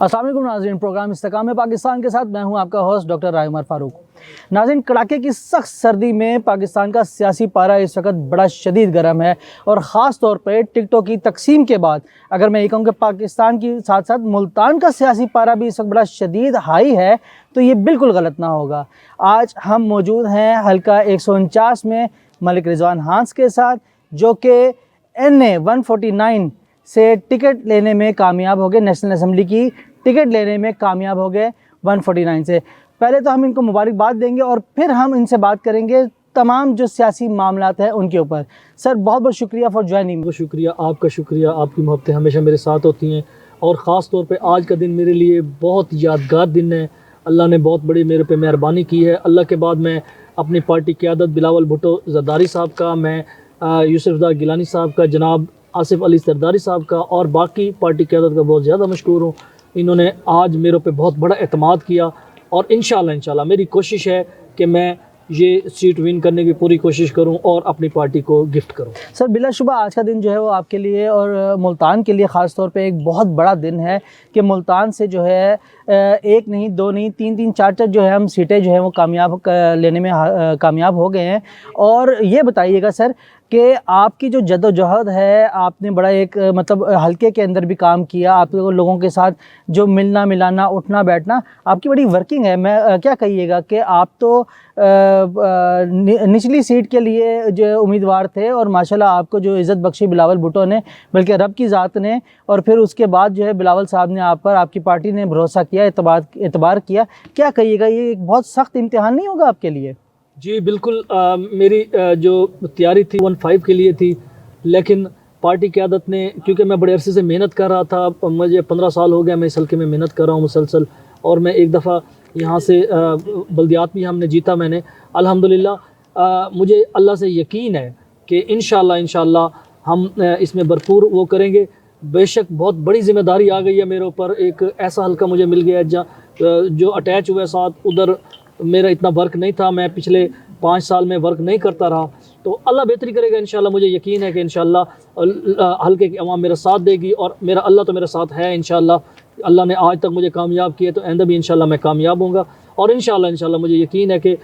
अस्सलाम वालेकुम नाज़रीन, प्रोग्राम इस्तेकाम पाकिस्तान के साथ मैं हूं आपका होस्ट डॉक्टर रायमर फारूक। नाज़रीन, कड़ाके की सख्त सर्दी में पाकिस्तान का सियासी पारा इस वक्त बड़ा शदीद गर्म है और ख़ास तौर पर टिकटों की तकसीम के बाद अगर मैं ये कहूँ कि पाकिस्तान की साथ साथ मुल्तान का सियासी पारा भी इस वक्त बड़ा शदीद हाई है तो ये बिल्कुल गलत ना होगा। आज हम मौजूद हैं हल्का 149 में मलिक रिजवान हांस के साथ, जो कि NA 149 से टिकट लेने में कामयाब हो गए, नेशनल असम्बली की टिकट लेने में कामयाब हो गए 149 से। पहले तो हम इनको मुबारकबाद देंगे और फिर हम इनसे बात करेंगे तमाम जो सियासी मामलात हैं उनके ऊपर। सर, बहुत बहुत शुक्रिया फॉर ज्वाइनिंग। बहुत शुक्रिया, आपका शुक्रिया। आपकी मोहब्बतें हमेशा मेरे साथ होती हैं और ख़ास तौर पे आज का दिन मेरे लिए बहुत यादगार दिन है। अल्लाह ने बहुत बड़ी मेरे पे मेहरबानी की है। अल्लाह के बाद मैं अपनी पार्टी क़यादत बिलावल भुट्टो ज़रदारी साहब का, मैं यूसुफ़ गिलानी साहब का, जनाब आसिफ अली सरदारी साहब का और बाकी पार्टी क़यादत का बहुत ज़्यादा मशकूर हूँ। इन्होंने आज मेरे पे बहुत बड़ा एतमाद किया और इंशाल्लाह मेरी कोशिश है कि मैं ये सीट विन करने की पूरी कोशिश करूं और अपनी पार्टी को गिफ्ट करूं। सर, बिलाशुबा आज का दिन जो है वो आपके लिए और मुल्तान के लिए ख़ास तौर पे एक बहुत बड़ा दिन है कि मुल्तान से जो है एक नहीं, दो नहीं, तीन चार जो है हम सीटें जो है वो कामयाब लेने में कामयाब हो गए हैं। और ये बताइएगा सर कि आपकी जो जद्दोजहद है, आपने बड़ा एक मतलब हल्के के अंदर भी काम किया, आप लोगों के साथ जो मिलना मिलाना, उठना बैठना आपकी बड़ी वर्किंग है। मैं क्या कहिएगा कि आप तो निचली सीट के लिए जो उम्मीदवार थे और माशाल्लाह आपको जो इज़्ज़त बख्शी बिलावल भुट्टो ने, बल्कि रब की ज़ात ने, और फिर उसके बाद जो है बिलावल साहब ने आप पर, आपकी पार्टी ने भरोसा किया, एतबार किया। क्या कहिएगा, ये एक बहुत सख्त इम्तिहान नहीं होगा आपके लिए? जी बिल्कुल। मेरी जो तैयारी थी 15 के लिए थी, लेकिन पार्टी क़यादत ने, क्योंकि मैं बड़े अरसे से मेहनत कर रहा था, मुझे 15 साल हो गया मैं इस हल्के में मेहनत कर रहा हूँ मुसलसल, और मैं एक दफ़ा यहाँ से बल्दियात भी हमने जीता मैंने अल्हम्दुलिल्लाह। मुझे अल्लाह से यकीन है कि इंशाल्लाह हम इसमें भरपूर वो करेंगे। बेशक बहुत बड़ी ज़िम्मेदारी आ गई है मेरे ऊपर, एक ऐसा हल्का मुझे मिल गया जो अटैच हुआ साथ, उधर मेरा इतना वर्क नहीं था, मैं पिछले 5 साल में वर्क नहीं करता रहा, तो अल्लाह बेहतरी करेगा इंशाल्लाह। मुझे यकीन है कि इंशाल्लाह हल्के की अवाम मेरा साथ देगी और मेरा अल्लाह तो मेरा साथ है इंशाल्लाह। अल्लाह ने आज तक मुझे कामयाब किया तो आइंदा भी इंशाल्लाह मैं कामयाब होऊंगा और इंशाल्लाह मुझे यकीन है कि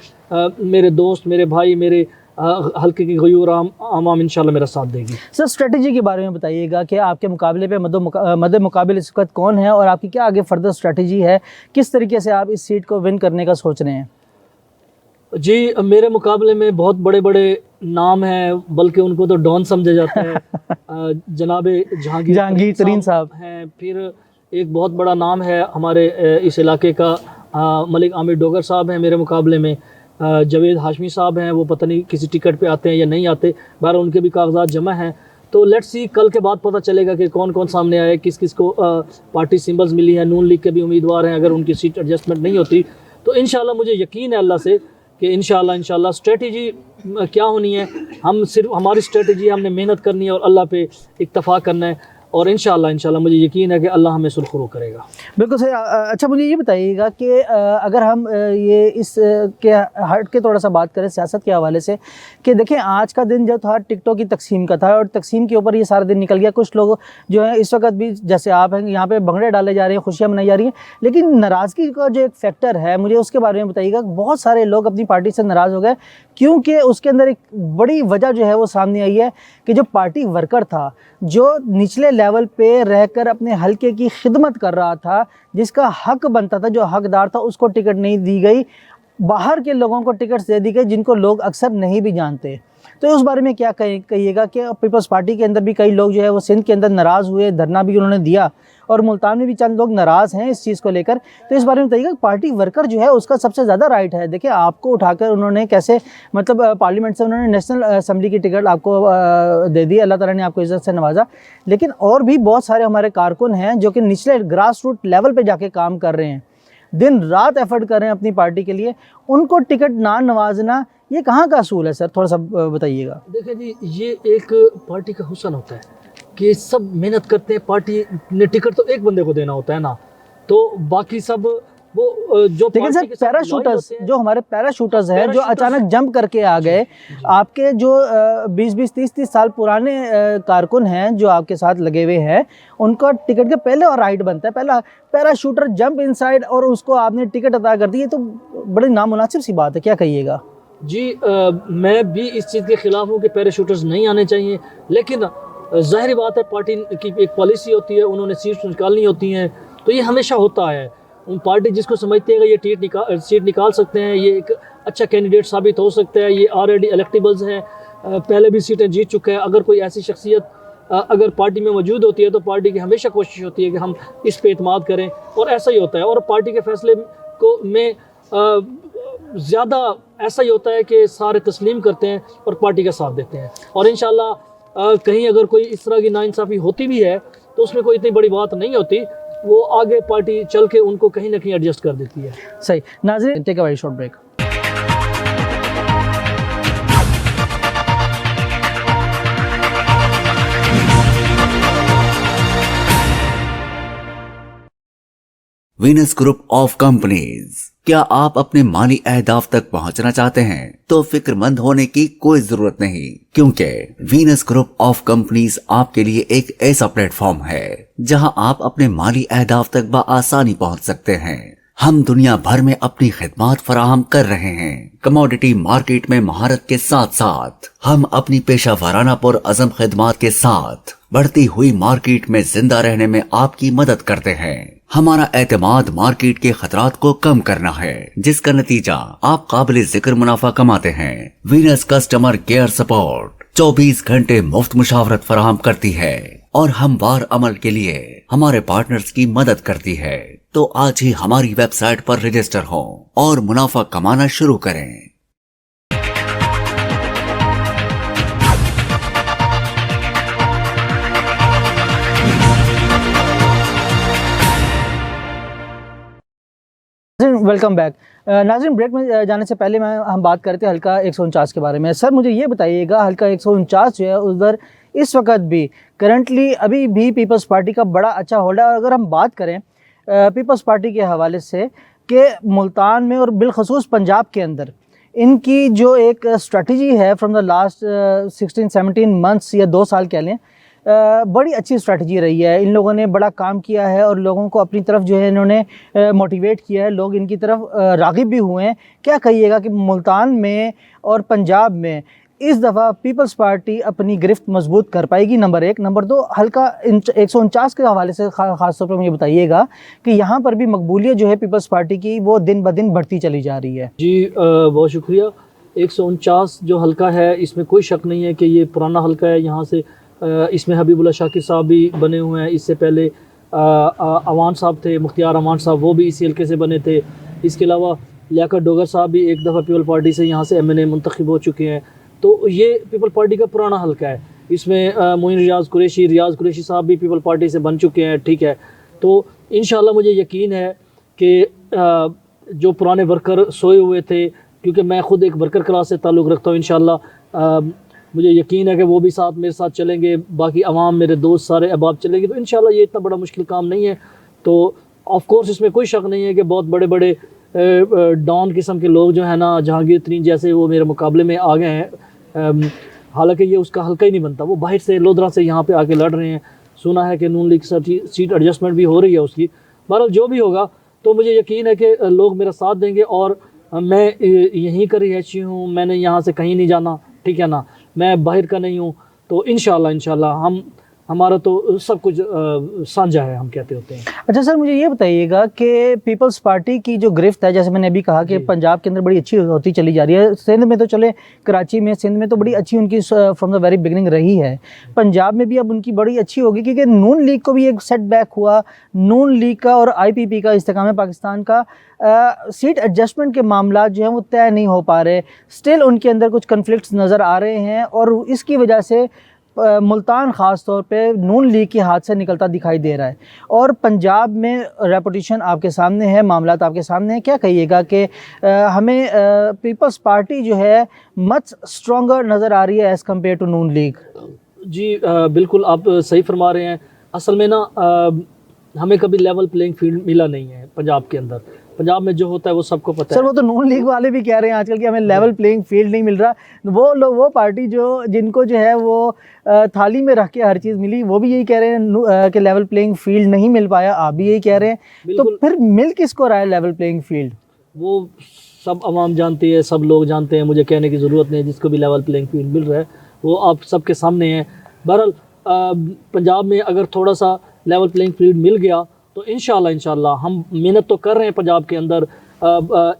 मेरे दोस्त, मेरे भाई, मेरे हल्के की गयूर आवाम इंशाल्लाह मेरा साथ देगी। सर, स्ट्रेटजी के बारे में बताइएगा कि आपके मुकाबले पे मद्दे मुकाबिल इस वक्त कौन है और आपकी क्या आगे फर्दर स्ट्रेटजी है, किस तरीके से आप इस सीट को विन करने का सोच रहे हैं? जी, मेरे मुकाबले में बहुत बड़े बड़े नाम हैं, बल्कि उनको तो डॉन समझा जाता है। जनाब जहांगीर तरीन साहब हैं, फिर एक बहुत बड़ा नाम है हमारे इस इलाके का मलिक आमिर डोगर साहब हैं मेरे मुकाबले में। जावेद हाशमी साहब हैं, वो पता नहीं किसी टिकट पे आते हैं या नहीं आते, बहरहाल उनके भी कागजात जमा हैं। तो लेट्स सी, कल के बाद पता चलेगा कि कौन कौन सामने आए, किस किस को पार्टी सिंबल्स मिली हैं। नून लीग के भी उम्मीदवार हैं, अगर उनकी सीट एडजस्टमेंट नहीं होती तो इंशाल्लाह मुझे यकीन है अल्लाह से कि इंशाल्लाह स्ट्रेटजी क्या होनी है, हम सिर्फ हमारी स्ट्रेटजी, हमने मेहनत करनी है और अल्लाह पे इत्तफाक करना है और इंशाल्लाह मुझे यकीन है कि अल्लाह हमें सुरखरू करेगा। बिल्कुल सही। अच्छा, मुझे ये बताइएगा कि अगर हम ये इस के हट के थोड़ा सा बात करें सियासत के हवाले से, कि देखें आज का दिन जो था टिकटों की तकसीम का था और तकसीम के ऊपर ये सारा दिन निकल गया। कुछ लोग जो है इस वक्त भी, जैसे आप हैं, यहाँ पे भंगड़े डाले जा रहे हैं, खुशियाँ मनाई जा रही हैं, लेकिन नाराज़गी का जो एक फैक्टर है, मुझे उसके बारे में बताइएगा। बहुत सारे लोग अपनी पार्टी से नाराज़ हो गए क्योंकि उसके अंदर एक बड़ी वजह जो है वो सामने आई है कि जो पार्टी वर्कर था, जो निचले लेवल पे रहकर अपने हल्के की खिदमत कर रहा था, जिसका हक बनता था, जो हकदार था, उसको टिकट नहीं दी गई। बाहर के लोगों को टिकट्स दे दी गई जिनको लोग अक्सर नहीं भी जानते। तो उस बारे में क्या कहिएगा कि पीपल्स पार्टी के अंदर भी कई लोग जो है वो सिंध के अंदर नाराज़ हुए, धरना भी उन्होंने दिया और मुल्तान में भी चंद लोग नाराज़ हैं इस चीज़ को लेकर। तो इस बारे में बताइएगा, पार्टी वर्कर जो है उसका सबसे ज़्यादा राइट है। देखिए, आपको उठाकर उन्होंने कैसे, मतलब पार्लियामेंट से उन्होंने नेशनल असम्बली की टिकट आपको दे दी, अल्लाह ताला ने आपको इज़्ज़त से नवाजा, लेकिन और भी बहुत सारे हमारे कारकुन हैं जो कि निचले ग्रास रूट लेवल पर जाके काम कर रहे हैं, दिन रात एफर्ट कर रहे हैं अपनी पार्टी के लिए, उनको टिकट ना नवाजना, ये कहाँ का असूल है सर? थोड़ा सा बताइएगा। देखिए जी, ये एक पार्टी का हुस्न होता है कि सब मेहनत करते हैं, पार्टी ने टिकट तो एक बंदे को देना होता है ना, तो बाकी सब जो लेकिन सर पार्टी के साथ loyal पैराशूटर्स, होते हैं, जो हमारे पैराशूटर्स हैं, जो पैराशूटर्स- अचानक जंप करके आ गए, आपके जो 20-20 30-30 साल पुराने कारकुन हैं जो आपके साथ लगे हुए हैं, उनका टिकट के पहले और राइट बनता है, पहला पैराशूटर जंप इनसाइड और उसको आपने टिकट अता कर दी, ये तो बड़ी नामुनासिब सी बात है, क्या कहिएगा? जी मैं भी इस चीज़ के खिलाफ हूँ कि पैराशूटर्स नहीं आने चाहिए, लेकिन जाहिर बात है पार्टी की एक पॉलिसी होती है, उन्होंने सीट्स निकालनी होती हैं, तो ये हमेशा होता है। उन पार्टी जिसको समझते हैं कि ये सीट निकाल सकते हैं, ये एक अच्छा कैंडिडेट साबित हो सकता है, ये ऑलरेडी इलेक्टेबल्स हैं, पहले भी सीटें जीत चुके हैं, अगर कोई ऐसी शख्सियत अगर पार्टी में मौजूद होती है तो पार्टी की हमेशा कोशिश होती है कि हम इस पे इत्माद करें, और ऐसा ही होता है। और पार्टी के फैसले को में ज़्यादा ऐसा ही होता है कि सारे तस्लीम करते हैं और पार्टी का साथ देते हैं, और इंशाल्लाह कहीं अगर कोई इस तरह की नाइंसाफ़ी होती भी है तो उसमें कोई इतनी बड़ी बात नहीं होती, वो आगे पार्टी चल के उनको कहीं ना कहीं एडजस्ट कर देती है। सही। नाज़रीन, take a very short break. Venus group of companies. क्या आप अपने माली अहदाफ तक पहुंचना चाहते हैं? तो फिक्रमंद होने की कोई जरूरत नहीं, क्योंकि वीनस ग्रुप ऑफ कंपनीज आपके लिए एक ऐसा प्लेटफॉर्म है जहां आप अपने माली अहदाफ तक बआसानी पहुंच सकते हैं। हम दुनिया भर में अपनी खिदमात फराहम कर रहे हैं। कमोडिटी मार्केट में महारत के साथ साथ हम अपनी पेशा वाराना पुर अज़म खिदमात के साथ बढ़ती हुई मार्केट में जिंदा रहने में आपकी मदद करते हैं। हमारा एतमाद मार्केट के खतरात को कम करना है, जिसका नतीजा आप काबिल जिक्र मुनाफा कमाते हैं। वीनस कस्टमर केयर सपोर्ट 24 घंटे मुफ्त मुशावरत फराहम करती है और हमवार अमल के लिए हमारे पार्टनर्स की मदद करती है। तो आज ही हमारी वेबसाइट पर रजिस्टर हों और मुनाफा कमाना शुरू करें। Welcome back. नाज़रीन, ब्रेक में जाने से पहले हम बात करते हैं हल्का 149 के बारे में। सर, मुझे ये बताइएगा, हल्का 149 जो है उधर इस वक्त भी करंटली अभी भी पीपल्स पार्टी का बड़ा अच्छा होल्ड है। और अगर हम बात करें पीपल्स पार्टी के हवाले से कि मुल्तान में और बिलखसूस पंजाब के अंदर इनकी जो एक स्ट्रेटजी है फ्रॉम द लास्ट 16-17 मंथ्स या 2 साल कह लें, बड़ी अच्छी स्ट्रैटेजी रही है। इन लोगों ने बड़ा काम किया है और लोगों को अपनी तरफ जो है इन्होंने मोटिवेट किया है, लोग इनकी तरफ राग़िब भी हुए हैं। क्या कहिएगा कि मुल्तान में और पंजाब में इस दफ़ा पीपल्स पार्टी अपनी गिरफ्त मजबूत कर पाएगी? नंबर 1। नंबर 2, हल्का 149 के हवाले से ख़ास तौर पर मुझे बताइएगा कि यहाँ पर भी मकबूलियत जो है पीपल्स पार्टी की वो दिन ब दिन बढ़ती चली जा रही है। जी बहुत शुक्रिया। 149 जो हल्का है इसमें कोई शक नहीं है कि ये पुराना हल्का है। यहाँ से इसमें हबीबुल्लाह शाकिर साहब भी बने हुए हैं, इससे पहले अवान साहब थे, मुख्तियार अवान साहब, वो भी इसी हल्के से बने थे। इसके अलावा लियाकत डोगर साहब भी एक दफ़ा पीपल पार्टी से यहाँ से MNA मुंतखब हो चुके हैं। तो ये पीपल पार्टी का पुराना हल्का है। इसमें मोइन रियाज़ कुरैशी साहब भी पीपल पार्टी से बन चुके हैं, ठीक है। तो इंशाल्लाह मुझे यकीन है कि जो पुराने वर्कर सोए हुए थे, क्योंकि मैं ख़ुद एक वर्कर क्लास से ताल्लुक़ रखता हूँ, इंशाल्लाह मुझे यकीन है कि वो भी साथ मेरे साथ चलेंगे, बाकी अवाम मेरे दोस्त सारे अहबाब चलेंगे। तो इंशाल्लाह ये इतना बड़ा मुश्किल काम नहीं है। तो ऑफ़ कोर्स इसमें कोई शक नहीं है कि बहुत बड़े बड़े डॉन किस्म के लोग जो है ना, जहांगीर तरीन जैसे, वो मेरे मुकाबले में आ गए हैं। हालांकि ये उसका हल्का ही नहीं बनता, वो बाहर से लोधरा से यहाँ पे आके लड़ रहे हैं। सुना है कि नून लीग सीट एडजस्टमेंट भी हो रही है उसकी। बहरहाल जो भी होगा, तो मुझे यकीन है कि लोग मेरा साथ देंगे। और मैं यहीं का रिहायशी हूँ, मैंने यहाँ से कहीं नहीं जाना, ठीक है ना, मैं बाहर का नहीं हूँ। तो इंशाल्लाह हमारा तो सब कुछ साझा है, हम कहते होते हैं। अच्छा सर, मुझे ये बताइएगा कि पीपल्स पार्टी की जो गिरफ्त है, जैसे मैंने अभी कहा कि पंजाब के अंदर बड़ी अच्छी होती चली जा रही है, सिंध में तो चले, कराची में, सिंध में तो बड़ी अच्छी उनकी फ्रॉम द वेरी बिगिनिंग रही है, पंजाब में भी अब उनकी बड़ी अच्छी होगी, क्योंकि नून लीग को भी एक सेटबैक हुआ। नून लीग का और IPP का, इस्तेकाम पाकिस्तान का सीट एडजस्टमेंट के मामला जो हैं वो तय नहीं हो पा रहे। स्टिल उनके अंदर कुछ कन्फ्लिक्ट्स नज़र आ रहे हैं और इसकी वजह से मुल्तान ख़ास तौर पे नून लीग के हाथ से निकलता दिखाई दे रहा है। और पंजाब में रेपुटेशन आपके सामने है, मामलात आपके सामने हैं। क्या कहिएगा कि हमें पीपल्स पार्टी जो है मच स्ट्रॉन्गर नज़र आ रही है as compare to Noon League? जी बिल्कुल आप सही फरमा रहे हैं। असल में ना हमें कभी लेवल प्लेइंग फील्ड मिला नहीं है पंजाब के अंदर। पंजाब में जो होता है वो सबको पता सर है। वो तो नून लीग वाले भी कह रहे हैं आजकल कि हमें लेवल प्लेइंग फील्ड नहीं मिल रहा। वो लोग, वो पार्टी जो जिनको जो है वो थाली में रख के हर चीज़ मिली, वो भी यही कह रहे हैं कि लेवल प्लेइंग फील्ड नहीं मिल पाया। आप भी यही कह रहे हैं, तो बिल्कुल। फिर मिल किसको रहा है लेवल प्लेइंग फील्ड? वो सब आवाम जानती है, सब लोग जानते हैं, मुझे कहने की ज़रूरत नहीं है। जिसको भी लेवल प्लेइंग फील्ड मिल रहा है वो आप सबके सामने है। बहरहाल पंजाब में अगर थोड़ा सा लेवल प्लेइंग फील्ड मिल गया तो इंशाल्लाह हम मेहनत तो कर रहे हैं पंजाब के अंदर।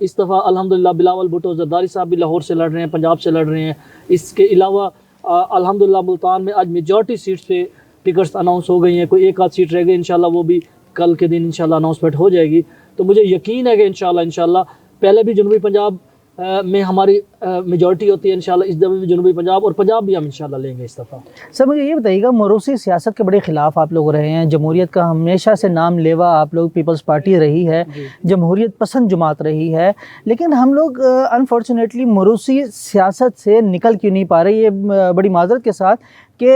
इस दफ़ा अल्हम्दुलिल्लाह बिलावल भुट्टो जरदारी साहब भी लाहौर से लड़ रहे हैं, पंजाब से लड़ रहे हैं। इसके अलावा अल्हम्दुलिल्लाह मुल्तान में आज मेजॉरिटी सीट्स पे टिकट्स अनाउंस हो गई हैं, कोई एक आध सीट रह गई, इंशाल्लाह वो भी कल के दिन इंशाल्लाह अनाउंसमेंट हो जाएगी। तो मुझे यकीन है कि इंशाल्लाह पहले भी जनूबी पंजाब में हमारी मेजॉरिटी होती है, इंशाल्लाह इस दफ़े भी जनूबी पंजाब और पंजाब भी हम इंशाल्लाह लेंगे इस दफ़ा। सर मुझे ये बताइएगा, मोरूसी सियासत के बड़े ख़िलाफ़ आप लोग रहे हैं, जमहूरियत का हमेशा से नाम लेवा आप लोग पीपल्स पार्टी रही है, जमहूरियत पसंद जमात रही है, लेकिन हम लोग अनफॉर्चुनेटली मोरूसी सियासत से निकल क्यों नहीं पा रहे? ये बड़ी माजरत के साथ कि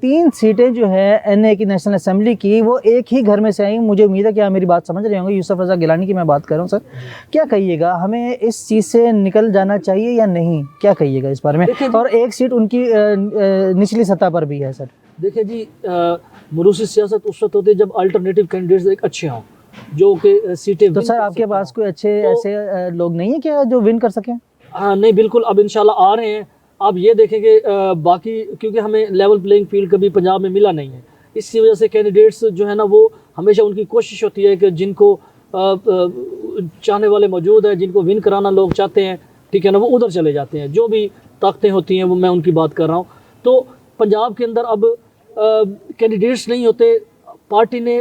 3 सीटें जो है NA की, नेशनल असेंबली की, वो एक ही घर में से आई। मुझे उम्मीद है कि आप मेरी बात समझ रहे होंगे। यूसुफ रज़ा गिलानी की मैं बात कर रहा हूँ। सर क्या कहिएगा, हमें इस चीज़ से निकल जाना चाहिए या नहीं? क्या कहिएगा इस बारे में? और एक सीट उनकी निचली सतह पर भी है। सर देखिए जी, मोरूसी सियासत उस वक्त होती है जब अल्टरनेटिव कैंडिडेट्स एक अच्छे हों, जो कि सीटें। तो सर आपके पास कोई अच्छे ऐसे लोग नहीं है क्या जो विन कर सकें? हाँ नहीं, बिल्कुल, अब इंशाल्लाह आ रहे हैं। आप ये देखेंगे बाकी, क्योंकि हमें लेवल प्लेइंग फील्ड कभी पंजाब में मिला नहीं है, इसी वजह से कैंडिडेट्स जो है ना, वो हमेशा उनकी कोशिश होती है कि जिनको चाहने वाले मौजूद हैं, जिनको विन कराना लोग चाहते हैं, ठीक है ना, वो उधर चले जाते हैं। जो भी ताकतें होती हैं वो मैं उनकी बात कर रहा हूँ। तो पंजाब के अंदर अब कैंडिडेट्स नहीं होते, पार्टी ने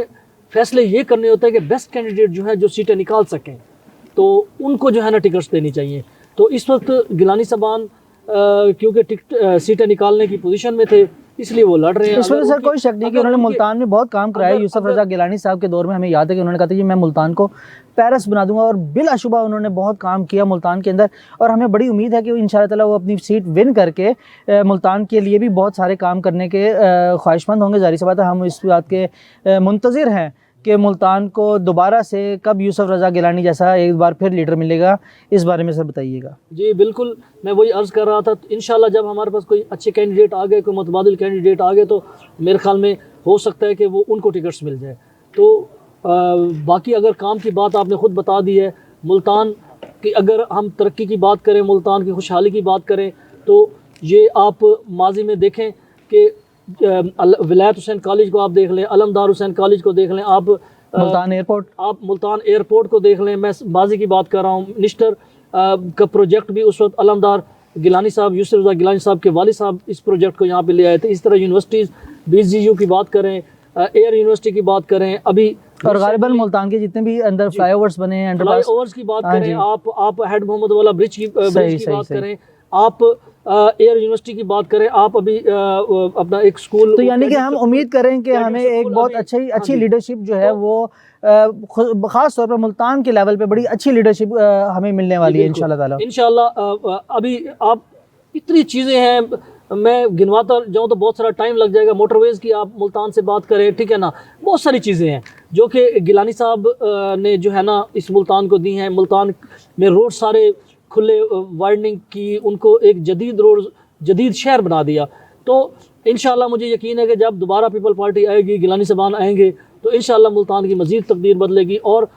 फैसले ये करने होते हैं कि बेस्ट कैंडिडेट जो है, जो सीटें निकाल सकें, तो उनको जो है ना टिकट्स देनी चाहिए। तो इस वक्त गिलानी साहबान क्योंकि सीटें निकालने की पोजीशन में थे, इसलिए वो लड़ रहे हैं। इस वजह से कोई शक नहीं कि उन्होंने मुल्तान में बहुत काम कराया। यूसुफ रज़ा गिलानी साहब के दौर में हमें याद है कि उन्होंने कहा था कि मैं मुल्तान को पेरिस बना दूंगा, और बिलाशुबा उन्होंने बहुत काम किया मुल्तान के अंदर। और हमें बड़ी उम्मीद है कि इंशाअल्लाह ताला वो अपनी सीट विन करके मुल्तान के लिए भी बहुत सारे काम करने के ख्वाहिशमंद होंगे। ज़ाहिर सी बात है, हम इस बात के मुंतज़िर हैं कि मुल्तान को दोबारा से कब यूसुफ रज़ा गिलानी जैसा एक बार फिर लीडर मिलेगा। इस बारे में सर बताइएगा। जी बिल्कुल, मैं वही अर्ज़ कर रहा था। इंशाल्लाह जब हमारे पास कोई अच्छे कैंडिडेट आ गए, कोई मुतबादिल कैंडिडेट आ गए, तो मेरे ख्याल में हो सकता है कि वो उनको टिकट्स मिल जाए। तो बाकी अगर काम की बात आपने ख़ुद बता दी है, मुल्तान की अगर हम तरक्की की बात करें, मुल्तान की खुशहाली की बात करें, तो ये आप माजी में देखें कि विलायत हुसैन कॉलेज को आप देख लें, अलमदार हुसैन कॉलेज को देख लें, आप मुल्तान एयरपोर्ट, आप मुल्तान एयरपोर्ट को देख लें। मैं माजी की बात कर रहा हूँ। निश्तर का प्रोजेक्ट भी उस वक्त अलमदार गिलानी साहब, यूसुफ रज़ा गिलानी साहब के वालिद साहब इस प्रोजेक्ट को यहाँ पे ले आए थे। इस तरह यूनिवर्सिटीज़, BCU की बात करें, एयर यूनिवर्सिटी की बात करें, अभी और गालिबन मुल्तान के जितने भी अंदर फ्लाईओवर्स बने हैं, फ्लाईओवर्स की बात करें, आप हेड मोहम्मद वाला ब्रिज की बात करें, आप एयर यूनिवर्सिटी की बात करें, आप अभी अपना एक स्कूल। तो यानी कि हम उम्मीद करें कि हमें एक बहुत अच्छी लीडरशिप जो है वो ख़ास तौर पर मुल्तान के लेवल पे बड़ी अच्छी लीडरशिप हमें मिलने वाली है इंशाल्लाह ताला। इंशाल्लाह अभी आप इतनी चीज़ें हैं, मैं गिनवाता जाऊँ तो बहुत सारा टाइम लग जाएगा। मोटरवेज़ की आप मुल्तान से बात करें, ठीक है ना, बहुत सारी चीज़ें हैं जो कि गिलानी साहब ने जो है ना इस मुल्तान को दी हैं। मुल्तान में रोड सारे खुले, वाइडनिंग की, उनको एक जदीद रोड, जदीद शहर बना दिया। तो इंशाल्लाह मुझे यकीन है कि जब दोबारा पीपल पार्टी आएगी, गिलानी साहबान आएंगे, तो इंशाल्लाह मुल्तान की मज़ीद तकदीर बदलेगी। और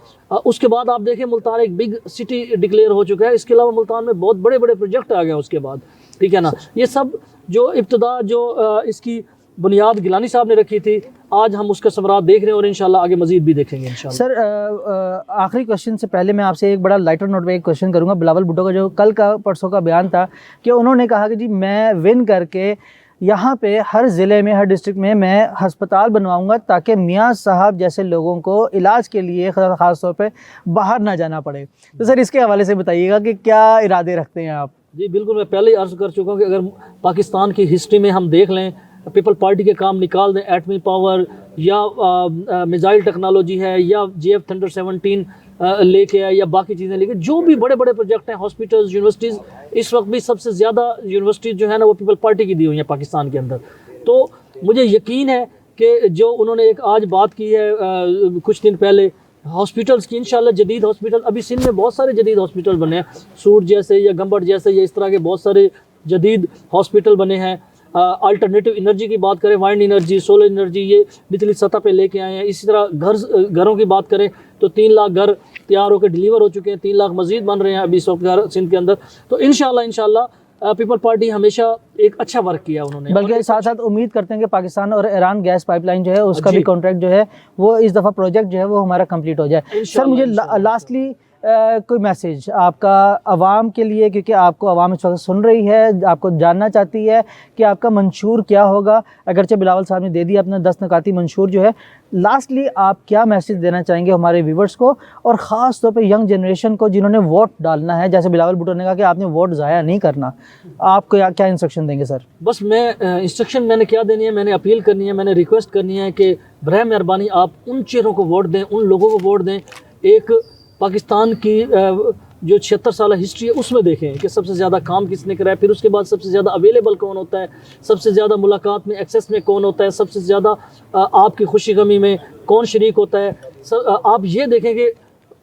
उसके बाद आप देखें, मुल्तान एक बिग सिटी डिक्लेयर हो चुका है। इसके अलावा मुल्तान में बहुत बड़े बड़े प्रोजेक्ट आ गए उसके बाद, ठीक है ना। ये सब जो इब्तदा, जो इसकी बुनियाद गिलानी साहब ने रखी थी, आज हम उसका समरात देख रहे हैं और इंशाल्लाह आगे मजीद भी देखेंगे इंशाल्लाह। सर आखिरी क्वेश्चन से पहले मैं आपसे एक बड़ा लाइटर नोट पे एक क्वेश्चन करूंगा। बिलावल भुट्टो का जो कल का परसों का बयान था कि उन्होंने कहा कि जी मैं विन करके यहाँ पे हर ज़िले में, हर डिस्ट्रिक्ट में मैं हस्पताल बनवाऊंगा ताकि मियाँ साहब जैसे लोगों को इलाज के लिए ख़ास तौर पे बाहर ना जाना पड़े। तो सर इसके हवाले से बताइएगा कि क्या इरादे रखते हैं आप? जी बिल्कुल, मैं पहले ही अर्ज़ कर चुका हूँ कि अगर पाकिस्तान की हिस्ट्री में हम देख लें, पीपल पार्टी के काम निकाल दें, एटमी पावर या मिसाइल टेक्नोलॉजी है, या JF थंडर 17 लेके आए, या बाकी चीज़ें लेके, जो भी बड़े बड़े प्रोजेक्ट हैं, हॉस्पिटल्स, यूनिवर्सिटीज़, इस वक्त भी सबसे ज़्यादा यूनिवर्सिटीज़ जो है ना वो पीपल पार्टी की दी हुई हैं पाकिस्तान के अंदर। तो मुझे यकीन है कि जो उन्होंने एक आज बात की है कुछ दिन पहले हॉस्पिटल्स की इंशाल्लाह जदीद हॉस्पिटल, अभी सिंध में बहुत सारे जदीद हॉस्पिटल बने हैं, सूट जैसे या गंबट जैसे या इस तरह के बहुत सारे जदीद हॉस्पिटल बने हैं। अल्टरनेटिव एनर्जी की बात करें, वाइंड एनर्जी, सोलर एनर्जी, ये निचली सतह पे लेके आए हैं। इसी तरह घरों की बात करें तो 3 लाख घर तैयार होकर डिलीवर हो चुके हैं, 3 लाख मजीद बन रहे हैं अभी इस वक्त घर सिंध के अंदर। तो इंशाल्लाह पीपल पार्टी हमेशा एक अच्छा वर्क किया उन्होंने। बल्कि साथ साथ उम्मीद करते हैं कि पाकिस्तान और ईरान गैस पाइपलाइन जो है उसका जी। भी कॉन्ट्रैक्ट जो है वो इस दफ़ा प्रोजेक्ट जो है वो हमारा कंप्लीट हो जाए। सर मुझे लास्टली कोई मैसेज आपका आवाम के लिए, क्योंकि आपको आवाम इस वक्त सुन रही है, आपको जानना चाहती है कि आपका मंशूर क्या होगा, अगरचे बिलावल साहब ने दे दिया अपना 10 नकाती मंशूर जो है, लास्टली आप क्या मैसेज देना चाहेंगे हमारे व्यूवर्स को और ख़ास तौर पे यंग जनरेशन को जिन्होंने वोट डालना है, जैसे बिलावल भुट्टो ने कहा कि आपने वोट ज़ाया नहीं करना, आपको क्या इंस्ट्रक्शन देंगे सर? बस मैं इंस्ट्रक्शन मैंने क्या देनी है, मैंने अपील करनी है, मैंने रिक्वेस्ट करनी है कि बराए मेहरबानी आप उन चेहरों को वोट दें, उन लोगों को वोट दें। एक पाकिस्तान की जो 76 साल हिस्ट्री है उसमें देखें कि सबसे ज़्यादा काम किसने कराया, फिर उसके बाद सबसे ज़्यादा अवेलेबल कौन होता है, सबसे ज़्यादा मुलाकात में एक्सेस में कौन होता है, सबसे ज़्यादा आपकी खुशी गमी में कौन शरीक होता है। आप ये देखें कि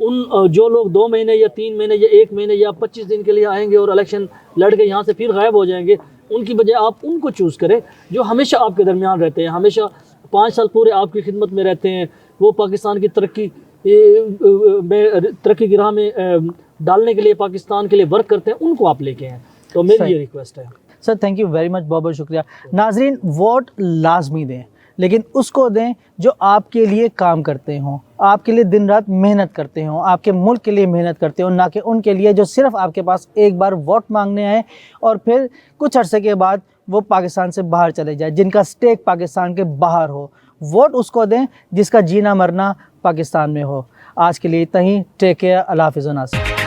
उन जो लोग 2 महीने या 3 महीने या 1 महीने या 25 दिन के लिए आएंगे और इलेक्शन लड़ के यहाँ से फिर गायब हो जाएंगे, उनकी बजाय आप उनको चूज़ करें जो हमेशा आपके दरमियान रहते हैं, हमेशा 5 साल पूरे आपकी खिदमत में रहते हैं, वो पाकिस्तान की तरक्की की राह में डालने के लिए, पाकिस्तान के लिए वर्क करते हैं, उनको आप लेके हैं। तो मेरी ये रिक्वेस्ट है sir. Thank you very much, बहुत बहुत शुक्रिया। नाजरीन, वोट लाजमी दें, लेकिन उसको दें जो आपके लिए काम करते हों, आपके लिए दिन रात मेहनत करते हों, आपके मुल्क के लिए मेहनत करते हों, ना कि उनके लिए जो सिर्फ आपके पास एक बार वोट मांगने आए और फिर कुछ अरसे के बाद वो पाकिस्तान से बाहर चले जाए, जिनका स्टेक पाकिस्तान के बाहर हो। वोट उसको दें जिसका जीना मरना पाकिस्तान में हो। आज के लिए इतना ही। टेक केयर, अल्लाह हाफ़िज़।